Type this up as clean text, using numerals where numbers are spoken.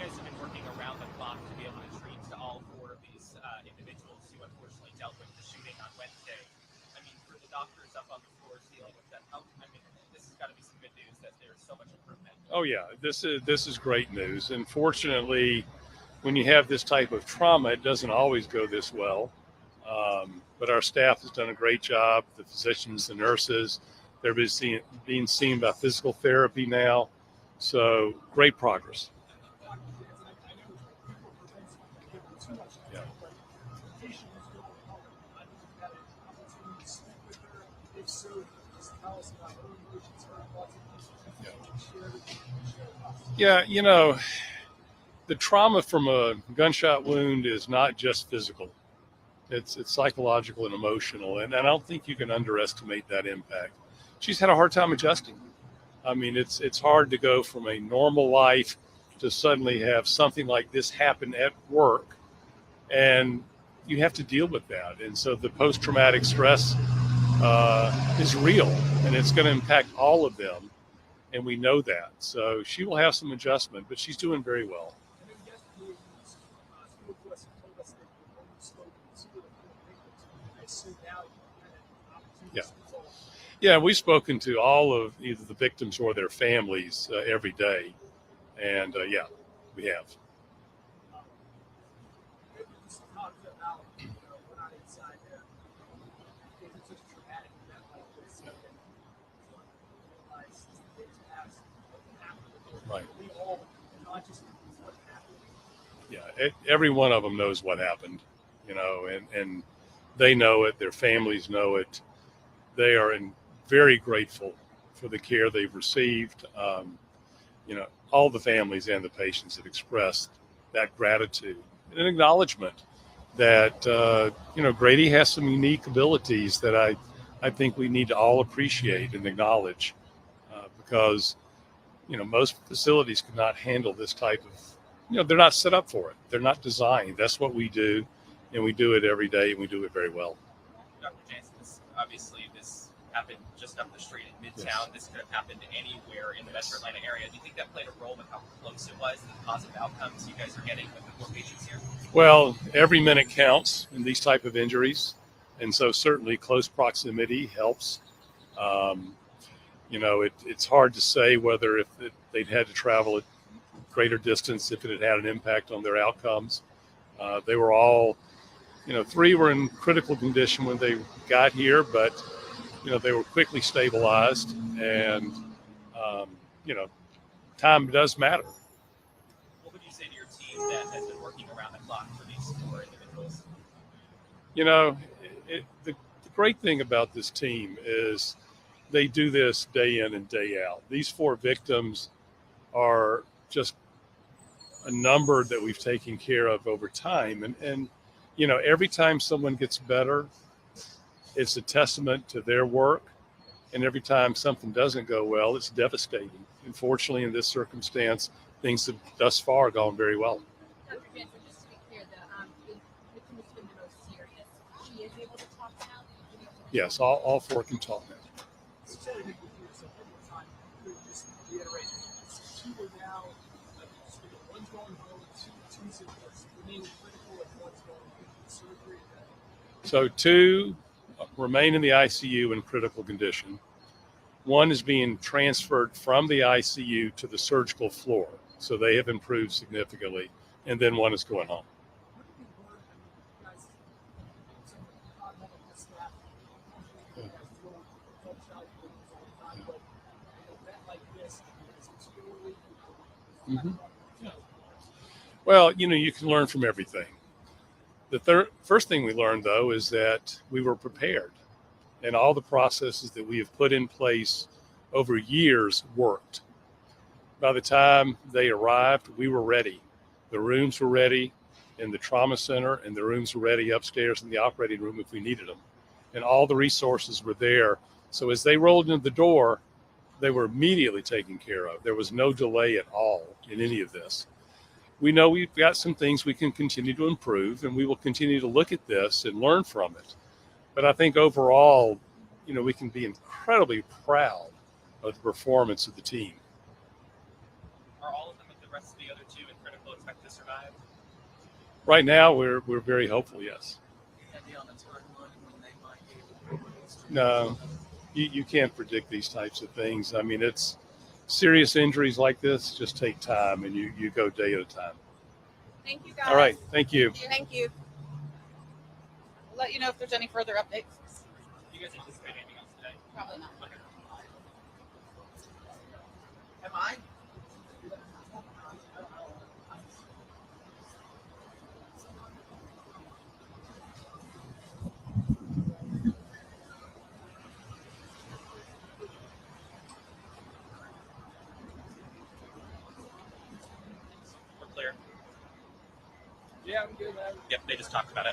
guys have been working around the clock to be able to treat to all four of these individuals who unfortunately dealt with the shooting on Wednesday. I mean, for the doctors up on the floors dealing with that, I mean, this has got to be some good news that there's so much improvement. Oh yeah, this is great news. And fortunately, when you have this type of trauma, it doesn't always go this well. But our staff has done a great job. The physicians, the nurses, they're being seen by physical therapy now. So great progress. Yeah. Yeah, the trauma from a gunshot wound is not just physical. It's psychological and emotional, and I don't think you can underestimate that impact. She's had a hard time adjusting. I mean, it's hard to go from a normal life to suddenly have something like this happen at work, and you have to deal with that. And so the post-traumatic stress is real, and it's going to impact all of them, and we know that. So she will have some adjustment, but she's doing very well. Yeah. Yeah, we've spoken to all of either the victims or their families every day. And yeah, we have. Right. Yeah, every one of them knows what happened, and they know it, their families know it. They are very grateful for the care they've received. All the families and the patients have expressed that gratitude and an acknowledgement that, Grady has some unique abilities that I think we need to all appreciate and acknowledge because, most facilities cannot handle this type of, they're not set up for it. They're not designed. That's what we do, and we do it every day, and we do it very well. Dr. Jansen, obviously this happened just up the street in Midtown. Yes. This could have happened anywhere in the Metro Atlanta area. Do you think that played a role with how close it was and the positive outcomes you guys are getting with the 4 patients here? Well, every minute counts in these type of injuries, and so certainly close proximity helps. It's hard to say whether if they'd had to travel a greater distance, if it had had an impact on their outcomes. They were all, 3 were in critical condition when they got here, but, they were quickly stabilized, and, time does matter. What would you say to your team that has been working around the clock for these 4 individuals? The great thing about this team is they do this day in and day out. These 4 victims are just a number that we've taken care of over time. And every time someone gets better, it's a testament to their work. And every time something doesn't go well, it's devastating. Unfortunately, in this circumstance, things have thus far gone very well. Dr. Jansen, just to be clear, the victim has been the most serious. She is able to talk now? Yes, all 4 can talk now. So 2 remain in the ICU in critical condition. 1 is being transferred from the ICU to the surgical floor. So they have improved significantly. And then 1 is going home. Mm-hmm. Well, you can learn from everything. The first thing we learned, though, is that we were prepared, and all the processes that we have put in place over years worked. By the time they arrived, we were ready. The rooms were ready in the trauma center, and the rooms were ready upstairs in the operating room if we needed them. And all the resources were there. So as they rolled into the door, they were immediately taken care of. There was no delay at all in any of this. We know we've got some things we can continue to improve, and we will continue to look at this and learn from it. But I think overall, we can be incredibly proud of the performance of the team. Are all of them at the rest of the other two and critical expect to survive? Right now, we're very hopeful. Yes. Any on the timeline when they might be able to release? No, you can't predict these types of things. I mean, it's serious injuries like this just take time, and you go day at a time. Thank you, guys. All right. Thank you. Thank you. We'll let you know if there's any further updates. Do you guys anticipate anything else today? Probably not. Okay. Am I? We're clear. Yeah, I'm good. Yep, they just talked about it.